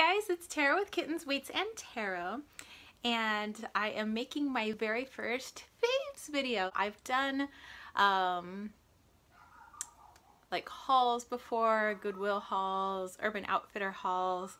guys, it's Tara with Kittens, Weights, and Tarot, and I am making my very first faves video. I've done like hauls before, Goodwill hauls, Urban Outfitter hauls,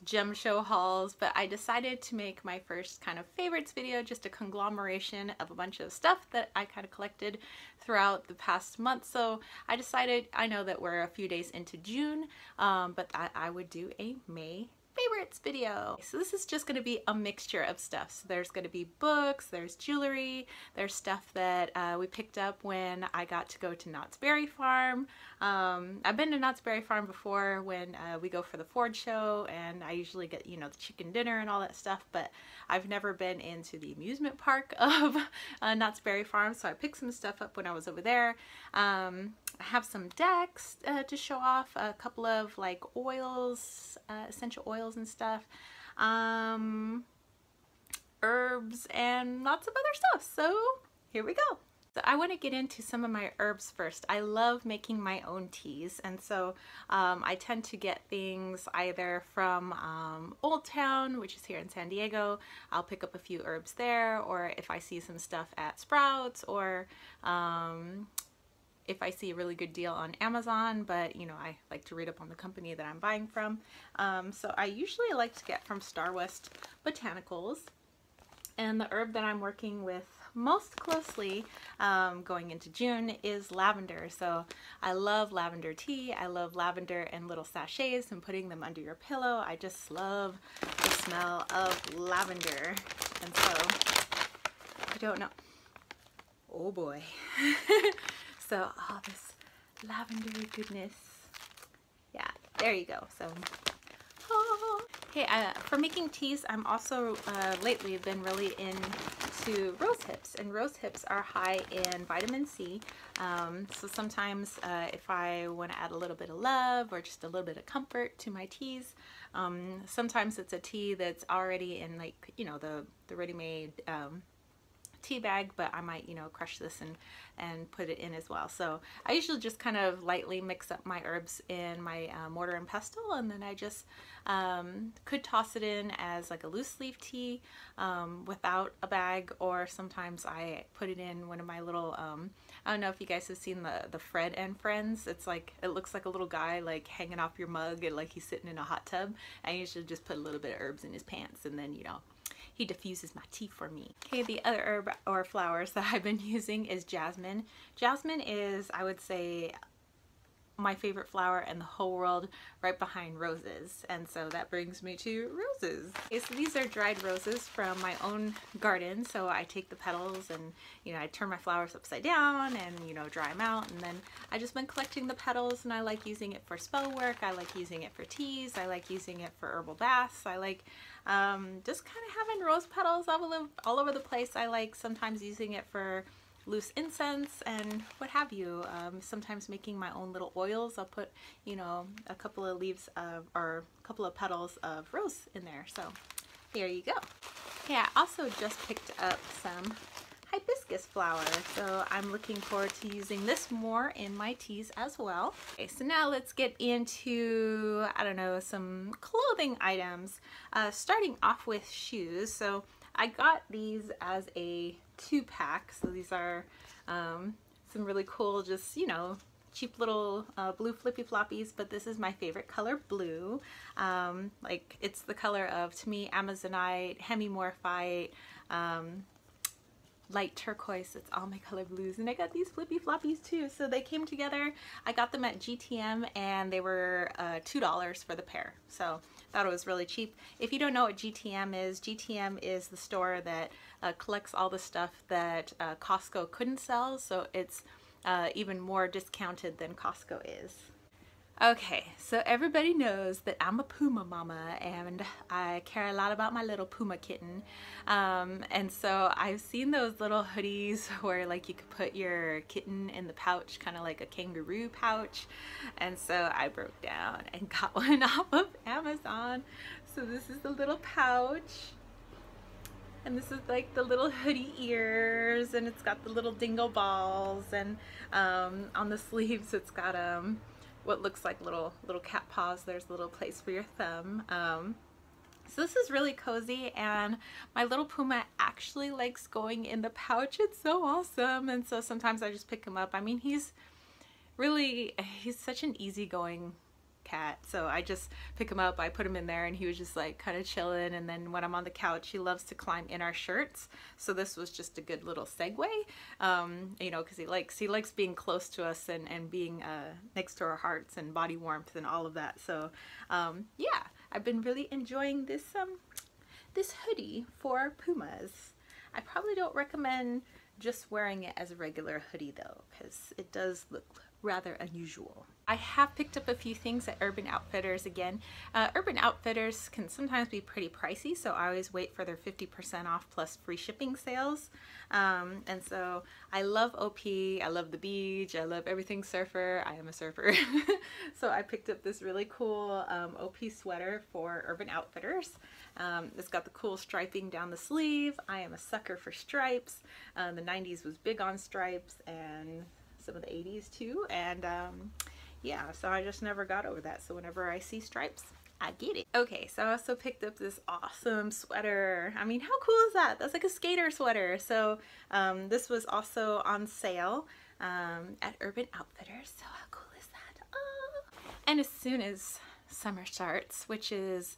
gem show hauls, but I decided to make my first kind of favorites video, just a conglomeration of a bunch of stuff that I kind of collected throughout the past month. So I decided, I know that we're a few days into June, but I would do a May favorites video. So this is just going to be a mixture of stuff. So there's going to be books, there's jewelry, there's stuff that we picked up when I got to go to Knott's Berry Farm. I've been to Knott's Berry Farm before when we go for the Ford show, and I usually get, you know, the chicken dinner and all that stuff, but I've never been into the amusement park of Knott's Berry Farm, so I picked some stuff up when I was over there. I have some decks to show off, a couple of like oils, essential oils and stuff, herbs, and lots of other stuff. So here we go. So I want to get into some of my herbs first. I love making my own teas, and so I tend to get things either from Old Town, which is here in San Diego. I'll pick up a few herbs there, or if I see some stuff at Sprouts, or if I see a really good deal on Amazon, but you know, I like to read up on the company that I'm buying from. So I usually like to get from Star West Botanicals, and the herb that I'm working with most closely going into June is lavender. So I love lavender tea. I love lavender in little sachets and putting them under your pillow. I just love the smell of lavender. And so I don't know. Oh boy. So all this lavender goodness. Yeah, there you go. So okay, for making teas, I'm also lately been really into rose hips, and rose hips are high in vitamin C. So sometimes if I want to add a little bit of love or just a little bit of comfort to my teas, sometimes it's a tea that's already in, like, you know, the ready-made tea bag, but I might, you know, crush this and put it in as well. So I usually just kind of lightly mix up my herbs in my mortar and pestle, and then I just could toss it in as like a loose leaf tea without a bag, or sometimes I put it in one of my little I don't know if you guys have seen the Fred and Friends. It's like, it looks like a little guy like hanging off your mug, and like he's sitting in a hot tub. I usually just put a little bit of herbs in his pants, and then, you know, he diffuses my tea for me. Okay, the other herb or flowers that I've been using is jasmine. Jasmine is, I would say, my favorite flower in the whole world, right behind roses, and so that brings me to roses. Okay, so these are dried roses from my own garden. So I take the petals and, you know, I turn my flowers upside down and, you know, dry them out, and then I just been collecting the petals, and I like using it for spell work. I like using it for teas. I like using it for herbal baths. I like just kind of having rose petals all over the place. I like sometimes using it for loose incense and what have you. Sometimes making my own little oils. I'll put, you know, a couple of leaves of, or a couple of petals of rose in there. So here you go. Okay, I also just picked up some hibiscus flower, so I'm looking forward to using this more in my teas as well. Okay, so now let's get into, I don't know, some clothing items, starting off with shoes. So I got these as a 2-pack, so these are some really cool, just, you know, cheap little blue flippy floppies, but this is my favorite color, blue. Like, it's the color of, to me, Amazonite, hemimorphite, light turquoise. It's all my color blues, and I got these flippy floppies too. So they came together. I got them at GTM, and they were $2 for the pair. So thought it was really cheap. If you don't know what GTM is the store that collects all the stuff that Costco couldn't sell. So it's even more discounted than Costco is. Okay, so everybody knows that I'm a Puma mama, and I care a lot about my little Puma kitten. And so I've seen those little hoodies where like you could put your kitten in the pouch, kind of like a kangaroo pouch. And so I broke down and got one off of Amazon. So this is the little pouch, and this is like the little hoodie ears, and it's got the little dingle balls, and on the sleeves it's got what looks like little cat paws. There's a little place for your thumb. So this is really cozy, and my little Puma actually likes going in the pouch. It's so awesome. And so sometimes I just pick him up. I mean, he's such an easygoing cat, so I just pick him up, I put him in there, and he was just like kind of chilling. And then when I'm on the couch, he loves to climb in our shirts, so this was just a good little segue, you know, because he likes being close to us and being next to our hearts and body warmth and all of that. So yeah, I've been really enjoying this this hoodie for Pumas. I probably don't recommend just wearing it as a regular hoodie though, because it does look rather unusual. I have picked up a few things at Urban Outfitters again. Urban Outfitters can sometimes be pretty pricey, so I always wait for their 50% off plus free shipping sales. And so I love OP, I love the beach, I love everything surfer. I am a surfer. So I picked up this really cool OP sweater for Urban Outfitters. It's got the cool striping down the sleeve. I am a sucker for stripes. The 90s was big on stripes, and some of the 80s too, and yeah, so I just never got over that, so whenever I see stripes, I get it. Okay, so I also picked up this awesome sweater. I mean, how cool is that? That's like a skater sweater. So this was also on sale at Urban Outfitters, so how cool is that? Oh. And as soon as summer starts, which is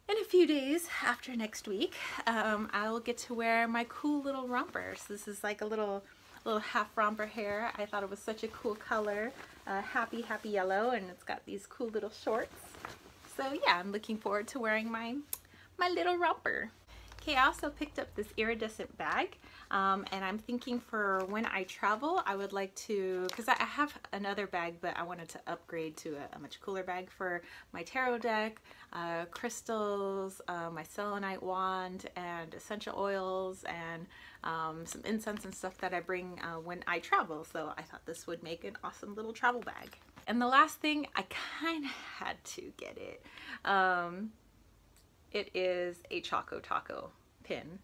in a few days after next week, I will get to wear my cool little rompers. This is like a little half romper hair. I thought it was such a cool color, happy yellow, and it's got these cool little shorts. So yeah, I'm looking forward to wearing my little romper. Okay, I also picked up this iridescent bag, and I'm thinking for when I travel, I would like to, because I have another bag, but I wanted to upgrade to a much cooler bag for my tarot deck, crystals, my selenite wand, and essential oils, and some incense and stuff that I bring when I travel. So I thought this would make an awesome little travel bag. And the last thing, I kind of had to get it. It is a Choco Taco pin.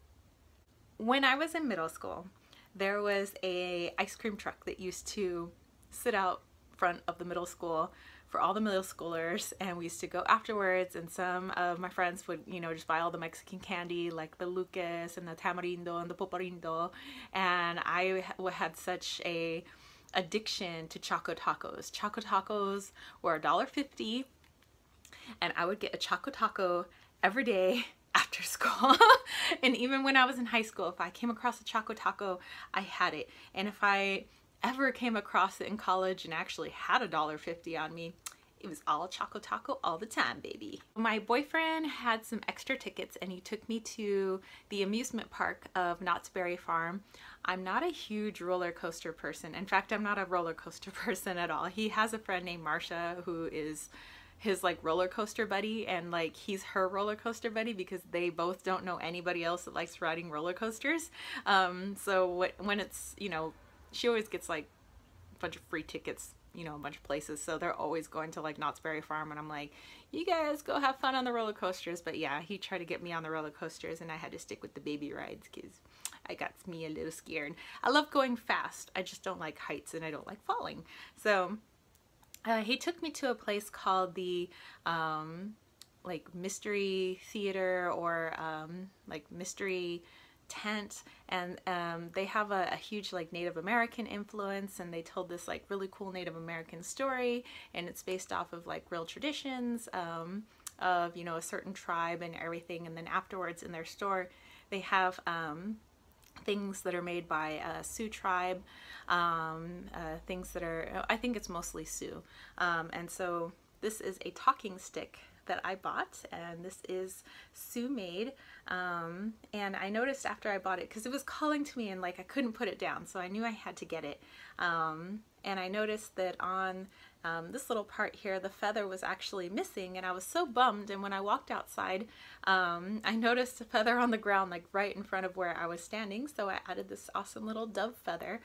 When I was in middle school, there was a ice cream truck that used to sit out front of the middle school for all the middle schoolers, and we used to go afterwards, and some of my friends would, you know, just buy all the Mexican candy like the Lucas and the Tamarindo and the Poporindo, and I had such a addiction to Choco Tacos. Choco Tacos were $1.50, and I would get a Choco Taco every day after school. And even when I was in high school, if I came across a Choco Taco, I had it. And if I ever came across it in college and actually had $1.50 on me, it was all Choco Taco all the time, baby. My boyfriend had some extra tickets, and he took me to the amusement park of Knott's Berry Farm. I'm not a huge roller coaster person. In fact, I'm not a roller coaster person at all. He has a friend named Marsha who is his like roller coaster buddy, and like he's her roller coaster buddy because they both don't know anybody else that likes riding roller coasters. So when it's, you know, she always gets like a bunch of free tickets, you know, a bunch of places, so they're always going to like Knott's Berry Farm, and I'm like, you guys go have fun on the roller coasters. But yeah, he tried to get me on the roller coasters, and I had to stick with the baby rides because I got me a little scared. I love going fast, I just don't like heights, and I don't like falling. So he took me to a place called the like Mystery Theater, or like Mystery Tent, and they have a huge like Native American influence, and they told this like really cool Native American story, and it's based off of like real traditions of, you know, a certain tribe and everything. And then afterwards in their store they have things that are made by Sioux tribe, things that are, I think it's mostly Sioux, and so this is a talking stick that I bought, and this is Sioux made, and I noticed after I bought it, because it was calling to me and like I couldn't put it down, so I knew I had to get it, and I noticed that on this little part here the feather was actually missing, and I was so bummed. And when I walked outside, I noticed a feather on the ground like right in front of where I was standing, so I added this awesome little dove feather.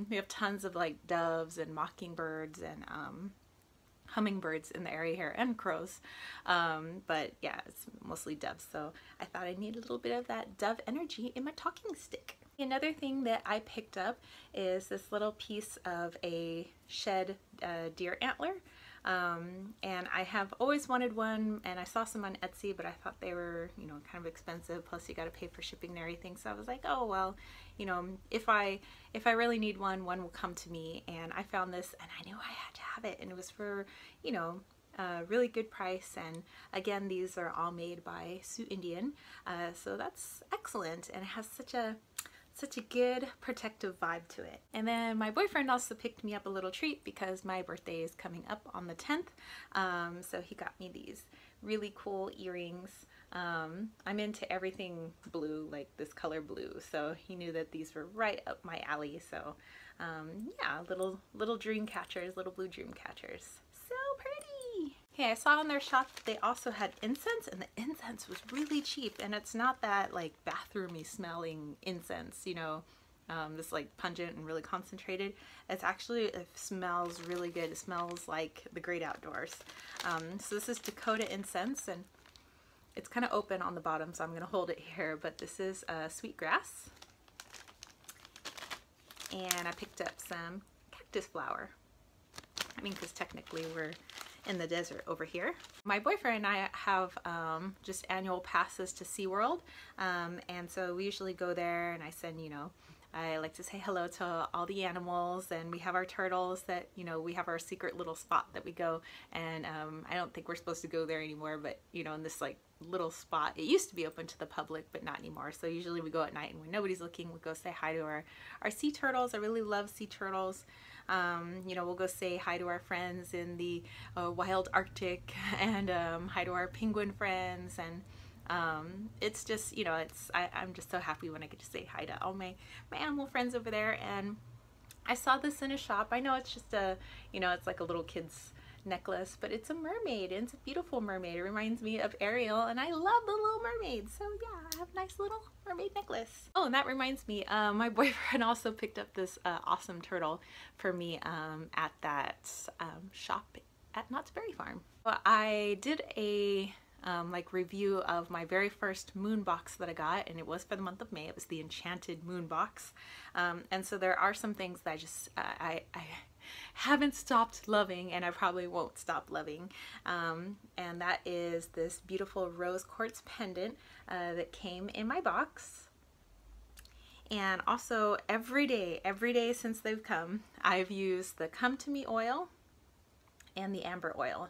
We have tons of like doves and mockingbirds and hummingbirds in the area here, and crows, but yeah, it's mostly doves, so I thought I need a little bit of that dove energy in my talking stick. Another thing that I picked up is this little piece of a shed deer antler. And I have always wanted one, and I saw some on Etsy, but I thought they were, you know, kind of expensive, plus you got to pay for shipping and everything. So I was like, oh well, you know, if I really need one will come to me. And I found this and I knew I had to have it, and it was for, you know, a really good price. And again, these are all made by Sioux Indian, so that's excellent, and it has such a good protective vibe to it. And then my boyfriend also picked me up a little treat because my birthday is coming up on the 10th. So he got me these really cool earrings. I'm into everything blue, like this color blue, so he knew that these were right up my alley. So yeah, little dream catchers, little blue dream catchers. So pretty! Okay, I saw in their shop that they also had incense, and the incense was really cheap, and it's not that like bathroomy smelling incense, you know, this like pungent and really concentrated. It's actually, it smells really good. It smells like the great outdoors. So this is Dakota incense, and it's kind of open on the bottom, so I'm going to hold it here, but this is sweetgrass. And I picked up some cactus flower. I mean, because technically we're in the desert over here. My boyfriend and I have just annual passes to SeaWorld, and so we usually go there, and I send, you know, I like to say hello to all the animals, and we have our turtles that, you know, we have our secret little spot that we go, and I don't think we're supposed to go there anymore, but you know, in this like little spot, it used to be open to the public, but not anymore. So usually we go at night, and when nobody's looking, we go say hi to our sea turtles. I really love sea turtles. You know, we'll go say hi to our friends in the wild Arctic, and hi to our penguin friends, and it's just, you know, I'm just so happy when I get to say hi to all my animal friends over there. And I saw this in a shop. I know it's just a, you know, it's like a little kid's necklace, but it's a mermaid, and it's a beautiful mermaid. It reminds me of Ariel, and I love the Little Mermaid, so yeah, I have a nice little mermaid necklace. Oh, and that reminds me, my boyfriend also picked up this awesome turtle for me at that shop at Knott's Berry Farm. Well, I did a like review of my very first moon box that I got, and it was for the month of May. It was the Enchanted Moon box, and so there are some things that I just I haven't stopped loving, and I probably won't stop loving, and that is this beautiful rose quartz pendant that came in my box. And also every day since they've come, I've used the Come To Me oil and the amber oil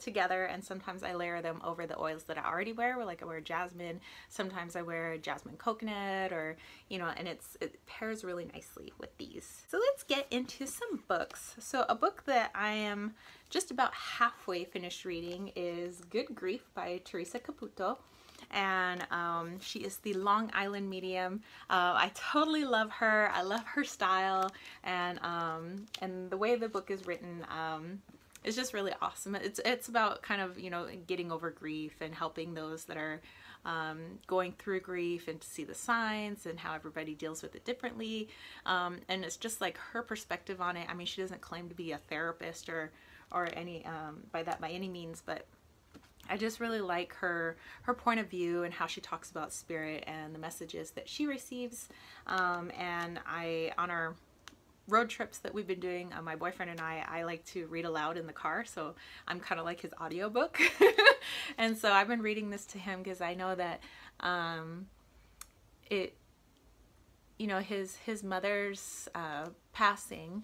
together, and sometimes I layer them over the oils that I already wear. Like I wear jasmine, sometimes I wear jasmine coconut, or you know, and it pairs really nicely with these. So let's get into some books. So a book that I am just about halfway finished reading is Good Grief by Teresa Caputo. And she is the Long Island medium. I totally love her. I love her style, and the way the book is written. It's just really awesome. It's about kind of, you know, getting over grief and helping those that are going through grief, and to see the signs and how everybody deals with it differently. And it's just like her perspective on it. I mean, she doesn't claim to be a therapist or any by any means, but I just really like her point of view and how she talks about spirit and the messages that she receives. And on our road trips that we've been doing, my boyfriend and I like to read aloud in the car, so I'm kind of like his audiobook. And so I've been reading this to him because I know that you know, his mother's passing,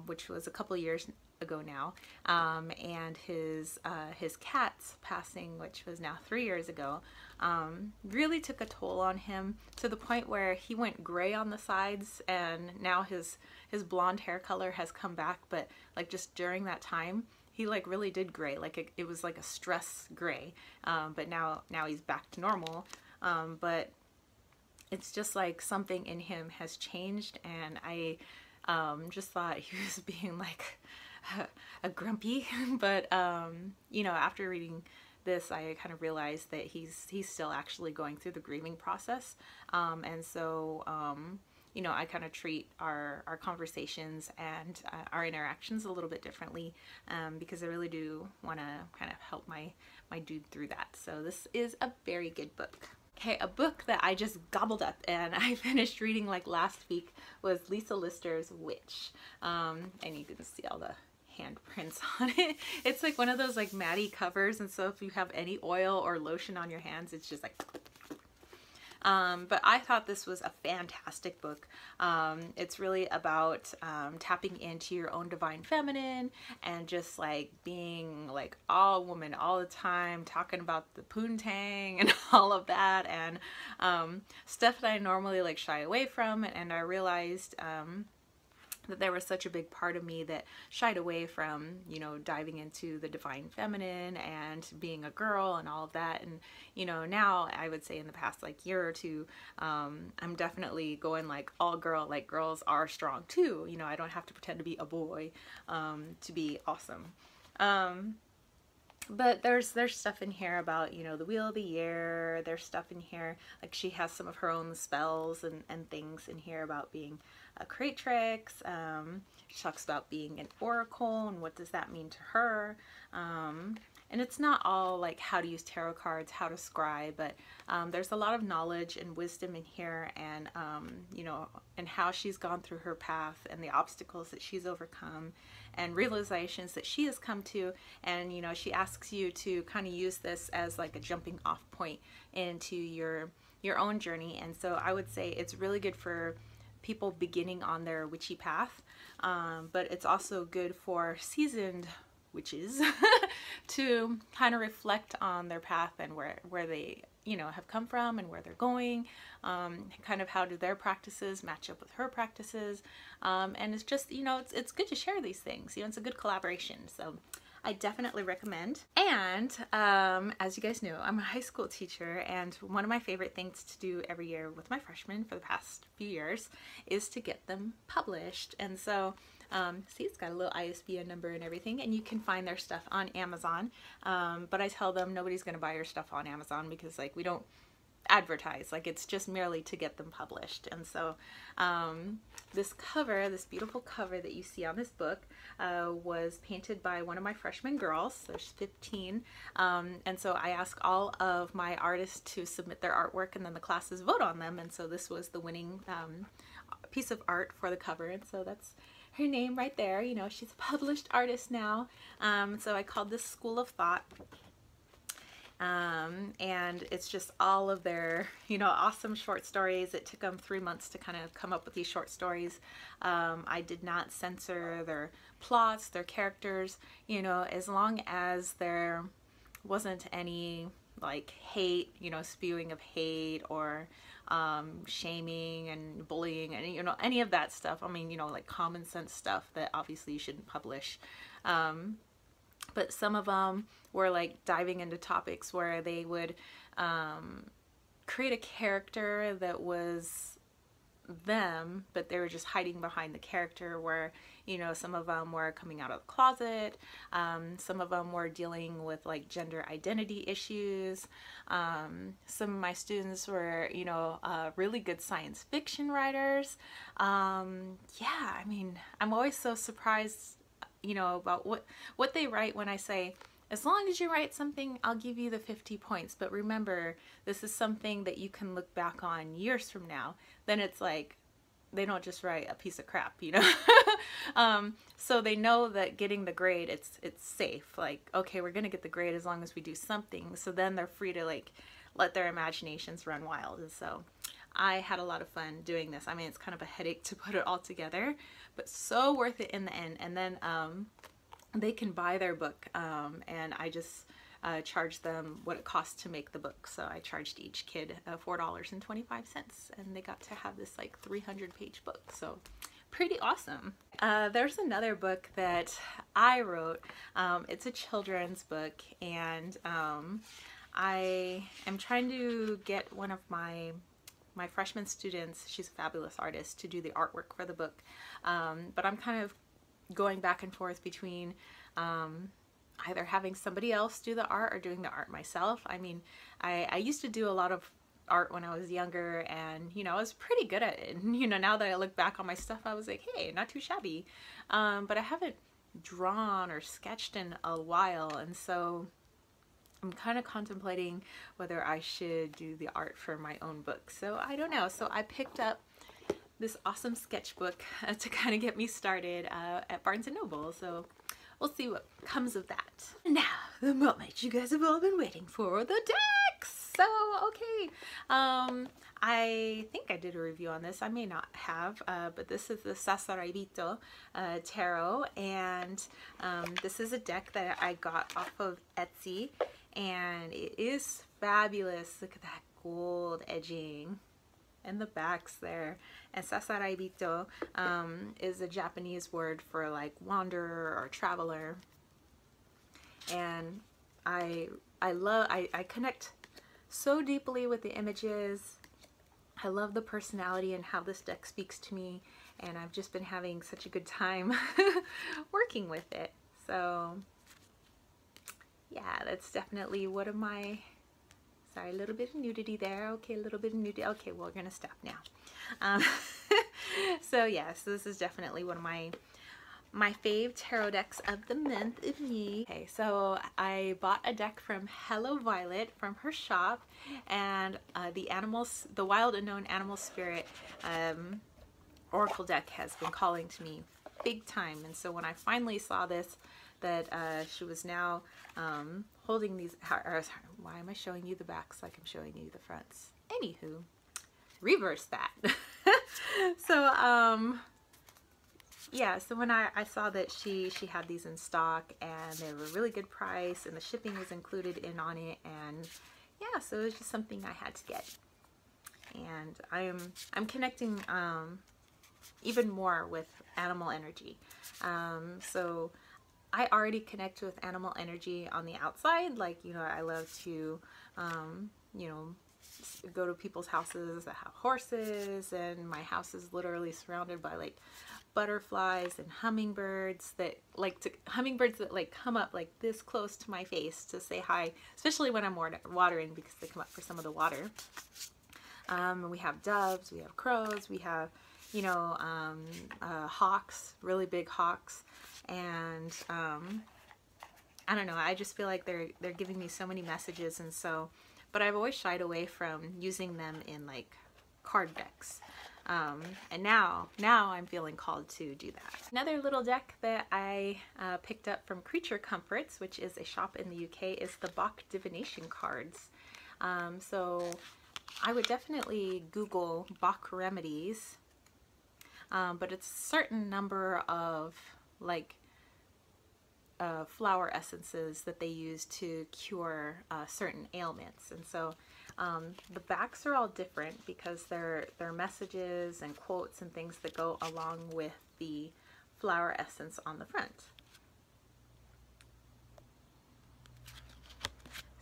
which was a couple years ago now, and his cat's passing, which was now 3 years ago, really took a toll on him, to the point where he went gray on the sides, and now his blonde hair color has come back. But like just during that time, he like really did gray, like it was like a stress gray, but now he's back to normal. But it's just like something in him has changed, and I just thought he was being like a grumpy, but you know, after reading this, I kind of realized that he's still actually going through the grieving process, and so you know, I kind of treat our conversations and our interactions a little bit differently, because I really do want to kind of help my dude through that. So this is a very good book. Okay, a book that I just gobbled up and I finished reading like last week was Lisa Lister's Witch. And you can see all the handprints on it. It's like one of those like matte covers, and so if you have any oil or lotion on your hands, it's just like but I thought this was a fantastic book. It's really about tapping into your own divine feminine and just like being like all woman all the time, talking about the poontang and all of that, and stuff that I normally like shy away from. And I realized that there was such a big part of me that shied away from, you know, diving into the divine feminine and being a girl and all of that. And, you know, now I would say in the past like year or two, I'm definitely going like all girl, like girls are strong too. You know, I don't have to pretend to be a boy to be awesome. But there's stuff in here about, you know, the Wheel of the Year. There's stuff in here, like she has some of her own spells and things in here about being a creatrix. She talks about being an oracle and what does that mean to her. And it's not all like how to use tarot cards, how to scry, but there's a lot of knowledge and wisdom in here, and you know, and how she's gone through her path and the obstacles that she's overcome and realizations that she has come to. And you know, she asks you to kind of use this as like a jumping off point into your own journey. And so I would say it's really good for people beginning on their witchy path, but it's also good for seasoned witches to kind of reflect on their path and where they, you know, have come from and where they're going, kind of how do their practices match up with her practices, and it's just, you know, it's good to share these things. You know, it's a good collaboration. So I definitely recommend. And as you guys know, I'm a high school teacher, and one of my favorite things to do every year with my freshmen for the past few years is to get them published. And so see, it's got a little ISBN number and everything, and you can find their stuff on Amazon. But I tell them nobody's going to buy your stuff on Amazon because like we don't advertise, like it's just merely to get them published. And so this cover, this beautiful cover that you see on this book was painted by one of my freshman girls. There's 15, and so I ask all of my artists to submit their artwork, and then the classes vote on them. And so this was the winning piece of art for the cover, and so that's her name right there. You know, she's a published artist now. So I called this School of Thought. And it's just all of their, you know, awesome short stories. It took them 3 months to kind of come up with these short stories. I did not censor their plots, their characters, you know, as long as there wasn't any like hate, you know, spewing of hate or shaming and bullying and, you know, any of that stuff. I mean, you know, like common sense stuff that obviously you shouldn't publish. But some of them were like diving into topics where they would create a character that was them, but they were just hiding behind the character, where, you know, some of them were coming out of the closet, some of them were dealing with like gender identity issues. Some of my students were, you know, really good science fiction writers. Yeah, I mean, I'm always so surprised, you know, about what they write when I say, as long as you write something, I'll give you the 50 points. But remember, this is something that you can look back on years from now. Then it's like, they don't just write a piece of crap, you know? So they know that getting the grade, it's safe. Like, okay, we're going to get the grade as long as we do something. So then they're free to like, let their imaginations run wild. And so I had a lot of fun doing this. I mean, it's kind of a headache to put it all together, but so worth it in the end. And then they can buy their book, and I just charge them what it costs to make the book. So I charged each kid $4.25, and they got to have this like 300-page book. So pretty awesome. There's another book that I wrote. It's a children's book, and I am trying to get one of my freshman students, she's a fabulous artist, to do the artwork for the book. But I'm kind of going back and forth between either having somebody else do the art or doing the art myself. I mean, I used to do a lot of art when I was younger, and, you know, I was pretty good at it. And, you know, now that I look back on my stuff, I was like, hey, not too shabby. But I haven't drawn or sketched in a while, and so I'm kind of contemplating whether I should do the art for my own book. So I don't know. So I picked up this awesome sketchbook to kind of get me started at Barnes & Noble. So we'll see what comes of that. Now, the moment you guys have all been waiting for, the decks! So, okay, I think I did a review on this. I may not have, but this is the Sasaraibito Tarot, and this is a deck that I got off of Etsy, and it is fabulous. Look at that gold edging and the backs there. And Sasaraibito is a Japanese word for like wanderer or traveler. And I connect so deeply with the images. I love the personality and how this deck speaks to me, and I've just been having such a good time working with it. So yeah, that's definitely one of my, sorry, a little bit of nudity there. Okay, a little bit of nudity. Okay, well, we're gonna stop now. So yes, this is definitely one of my fave tarot decks of the month of me. Okay, so I bought a deck from Hello Violet from her shop, and the Wild Unknown Animal Spirit Oracle deck has been calling to me big time. And so when I finally saw this, that she was now holding these, why am I showing you the backs like I'm showing you the fronts? Anywho, reverse that. So yeah, so when I saw that she had these in stock, and they were a really good price, and the shipping was included in on it, and yeah, so it was just something I had to get. And I'm connecting even more with animal energy. So I already connect with animal energy on the outside. Like, you know, I love to, you know, go to people's houses that have horses, and my house is literally surrounded by like butterflies and hummingbirds that like come up like this close to my face to say hi, especially when I'm watering, because they come up for some of the water. We have doves, we have crows, we have, you know, hawks, really big hawks, and I don't know, I just feel like they're giving me so many messages. And so, but I've always shied away from using them in like card decks. And now I'm feeling called to do that. Another little deck that I picked up from Creature Comforts, which is a shop in the UK, is the Bach Divination cards. So I would definitely Google Bach remedies, but it's a certain number of like flower essences that they use to cure certain ailments. And so the backs are all different because they're messages and quotes and things that go along with the flower essence on the front.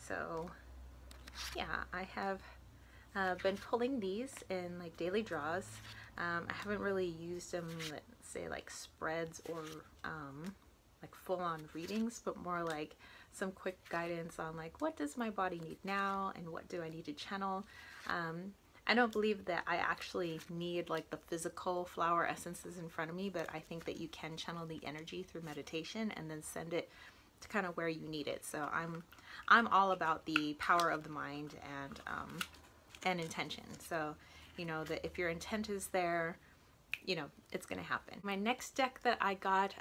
So yeah, I have been pulling these in like daily draws. I haven't really used them, let's say, like spreads or like full-on readings, but more like some quick guidance on like, what does my body need now, and what do I need to channel. I don't believe that I actually need like the physical flower essences in front of me, but I think that you can channel the energy through meditation and then send it to kind of where you need it. So I'm all about the power of the mind and intention. So, you know, that if your intent is there, you know, it's gonna happen. My next deck that I got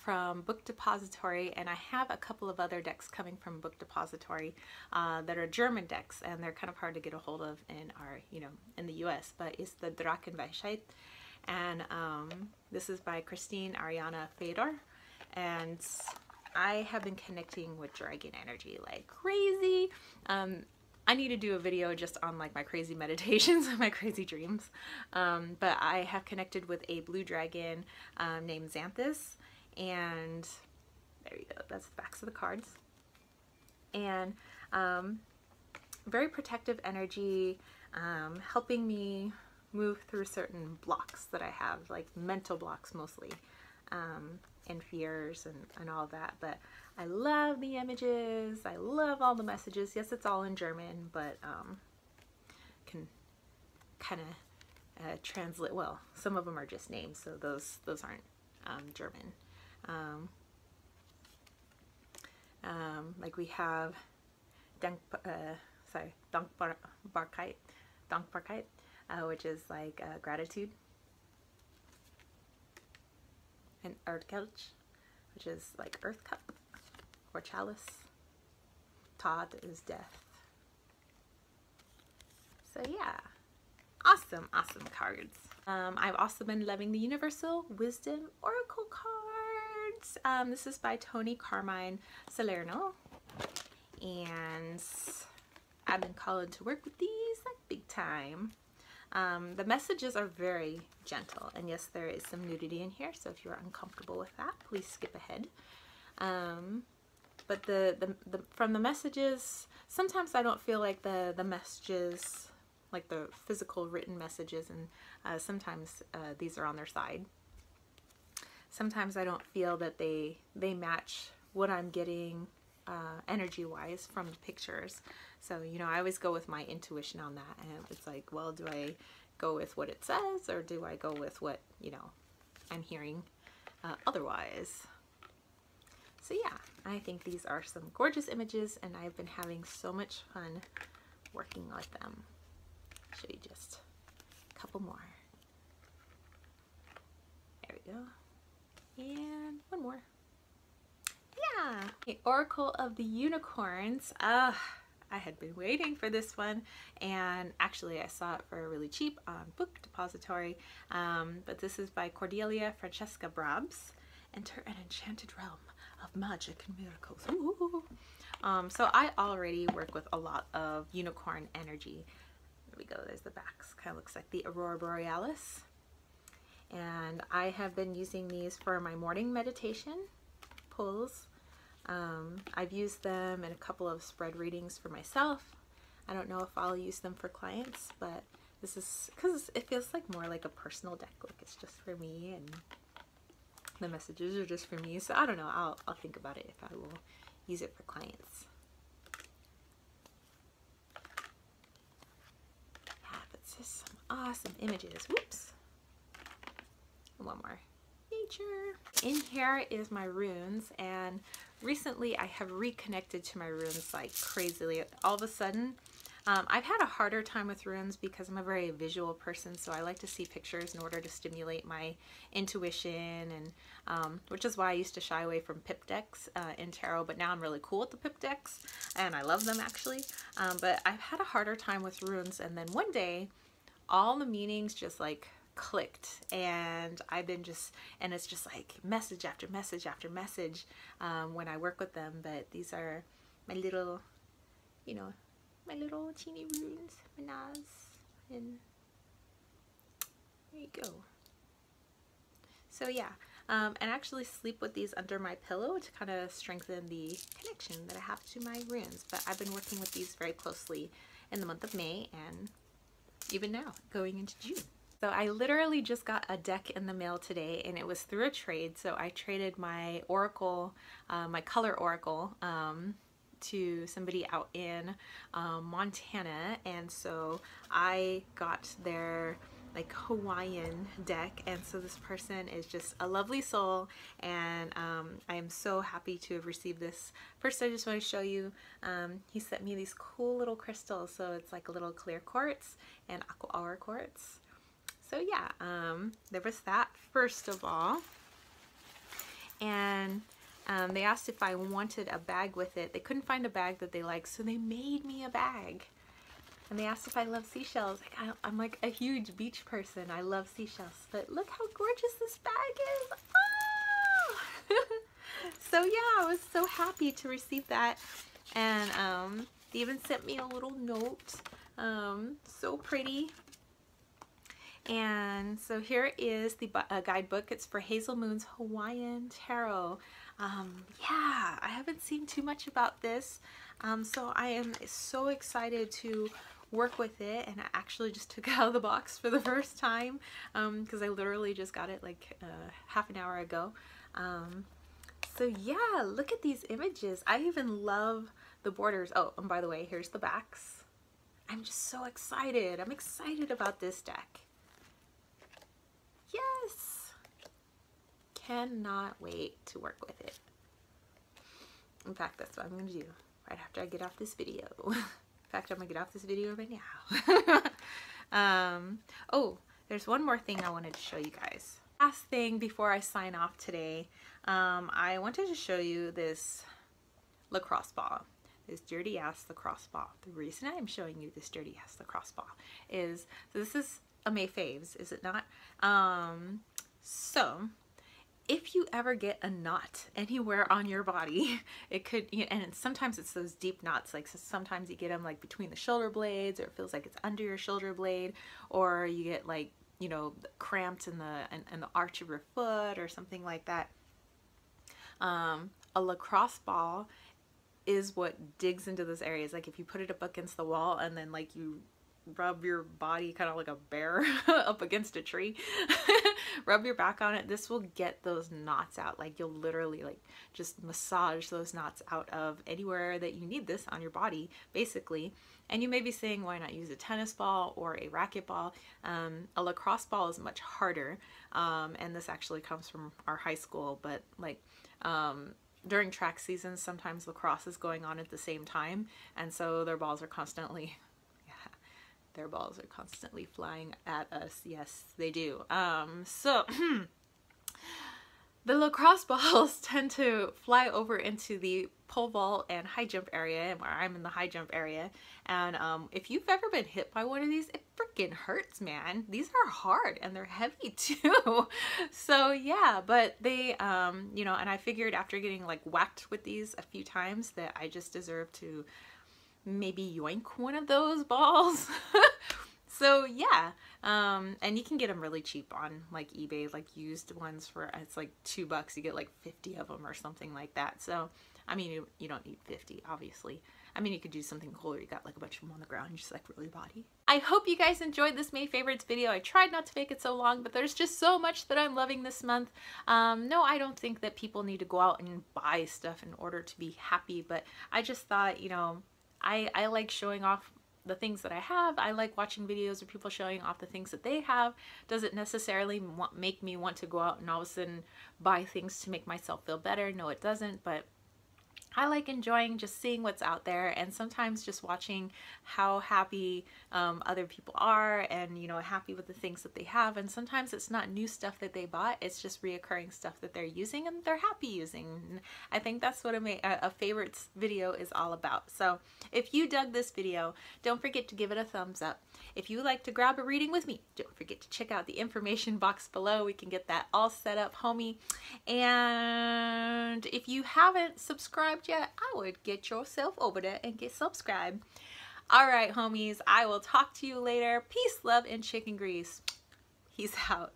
from Book Depository, and I have a couple of other decks coming from Book Depository that are German decks, and they're kind of hard to get a hold of in our, you know, in the US, but it's the Drachenweisheit, and this is by Christine Ariana Fedor, and I have been connecting with dragon energy like crazy. I need to do a video just on like my crazy meditations and my crazy dreams. But I have connected with a blue dragon named Xanthus, and there you go, that's the backs of the cards. And very protective energy, helping me move through certain blocks that I have, like mental blocks mostly, and fears and all that. But I love the images, I love all the messages. Yes, it's all in German, but can kind of translate. Well, some of them are just names, so those aren't German. Like we have Dankbarkeit, which is like gratitude, and Erdkelch, which is like earth cup or chalice. Tod is death. So yeah, awesome cards. I've also been loving the Universal Wisdom Oracle cards. This is by Tony Carmine Salerno, and I've been called to work with these like big time. The messages are very gentle, and yes, there is some nudity in here, so if you're uncomfortable with that, please skip ahead. But from the messages, sometimes I don't feel like the messages, like the physical written messages, and sometimes these are on their side. Sometimes I don't feel that they match what I'm getting energy wise from the pictures. So, you know, I always go with my intuition on that, and it's like, well, do I go with what it says, or do I go with what, you know, I'm hearing otherwise? So yeah, I think these are some gorgeous images, and I've been having so much fun working with them. I'll show you just a couple more. There we go. And one more. Yeah, the Oracle of the Unicorns. I had been waiting for this one, and actually I saw it for really cheap on Book Depository, but this is by Cordelia Francesca Brabs. Enter an enchanted realm of magic and miracles. Ooh. So I already work with a lot of unicorn energy. There we go, there's the backs. Kind of looks like the Aurora Borealis. And I have been using these for my morning meditation pulls. I've used them in a couple of spread readings for myself. I don't know if I'll use them for clients, but this is because it feels like more like a personal deck. Like it's just for me, and the messages are just for me. So I don't know. I'll think about it if I will use it for clients. Yeah, but it's just some awesome images. Whoops. And one more. Nature. In here is my runes, and recently I have reconnected to my runes like crazily. All of a sudden, I've had a harder time with runes because I'm a very visual person, so I like to see pictures in order to stimulate my intuition, and which is why I used to shy away from pip decks in tarot, but now I'm really cool with the pip decks, and I love them actually. But I've had a harder time with runes, and then one day, all the meanings just like clicked, and I've been and it's just like message after message after message when I work with them. But these are my little, you know, my little teeny runes, Manaz, and there you go. So yeah, and actually sleep with these under my pillow to kind of strengthen the connection that I have to my runes. But I've been working with these very closely in the month of May, and even now going into June. So I literally just got a deck in the mail today, and it was through a trade. So I traded my oracle, my color oracle, to somebody out in Montana, and so I got their like Hawaiian deck, and so this person is just a lovely soul, and I am so happy to have received this. First, I just want to show you, he sent me these cool little crystals. So it's like a little clear quartz and aqua aura quartz. So yeah, there was that first of all, and they asked if I wanted a bag with it. They couldn't find a bag that they liked, so they made me a bag. And they asked if I love seashells. Like, I'm like a huge beach person. I love seashells, but look how gorgeous this bag is. Oh! So yeah, I was so happy to receive that, and they even sent me a little note. So pretty. And so here is the guidebook. It's for Hazel Moon's Hawaiian Tarot. Yeah, I haven't seen too much about this, so I am so excited to work with it, and I actually just took it out of the box for the first time because I literally just got it like half an hour ago. So yeah, look at these images. I even love the borders. Oh, and by the way, here's the backs. I'm just so excited. I'm excited about this deck. Yes! Cannot wait to work with it. In fact, that's what I'm going to do right after I get off this video. In fact, I'm gonna get off this video right now. Oh, there's one more thing I wanted to show you guys. Last thing before I sign off today, I wanted to show you this lacrosse ball. This dirty ass lacrosse ball. The reason I'm showing you this dirty ass lacrosse ball is, so this is a May Faves, is it not? So if you ever get a knot anywhere on your body, it could, and sometimes it's those deep knots, like sometimes you get them like between the shoulder blades, or it feels like it's under your shoulder blade, or you get like, you know, cramped in the arch of your foot or something like that. A lacrosse ball is what digs into those areas. Like if you put it up against the wall and then like you rub your body kind of like a bear up against a tree, rub your back on it, this will get those knots out. Like you'll literally like just massage those knots out of anywhere that you need this on your body, basically. And you may be saying, why not use a tennis ball or a racquetball? A lacrosse ball is much harder, and this actually comes from our high school, but like during track season, sometimes lacrosse is going on at the same time, and so their balls are constantly, their balls are constantly flying at us. Yes, they do. So the lacrosse balls tend to fly over into the pole vault and high jump area, where I'm in the high jump area. And if you've ever been hit by one of these, it freaking hurts, man. These are hard and they're heavy too. So yeah, but they, you know, and I figured after getting like whacked with these a few times that I just deserve to maybe yoink one of those balls. So yeah, and you can get them really cheap on like eBay, like used ones for, it's like $2, you get like 50 of them or something like that. So I mean, you don't need 50, obviously. I mean, you could do something cooler. You got like a bunch of them on the ground, just like roll your body. I hope you guys enjoyed this May Favorites video. I tried not to make it so long, but there's just so much that I'm loving this month. No, I don't think that people need to go out and buy stuff in order to be happy, but I just thought, you know, I like showing off the things that I have. I like watching videos of people showing off the things that they have. Does it necessarily make me want to go out and all of a sudden buy things to make myself feel better? No, it doesn't, but I like enjoying just seeing what's out there, and sometimes just watching how happy other people are, and you know, happy with the things that they have. And sometimes it's not new stuff that they bought, it's just reoccurring stuff that they're using and they're happy using. And I think that's what a favorites video is all about. So if you dug this video, don't forget to give it a thumbs up. If you would like to grab a reading with me, don't forget to check out the information box below. We can get that all set up, homie. And if you haven't subscribed yet, I would get yourself over there and get subscribed. All right, homies, I will talk to you later. Peace, love, and chicken grease. Peace out.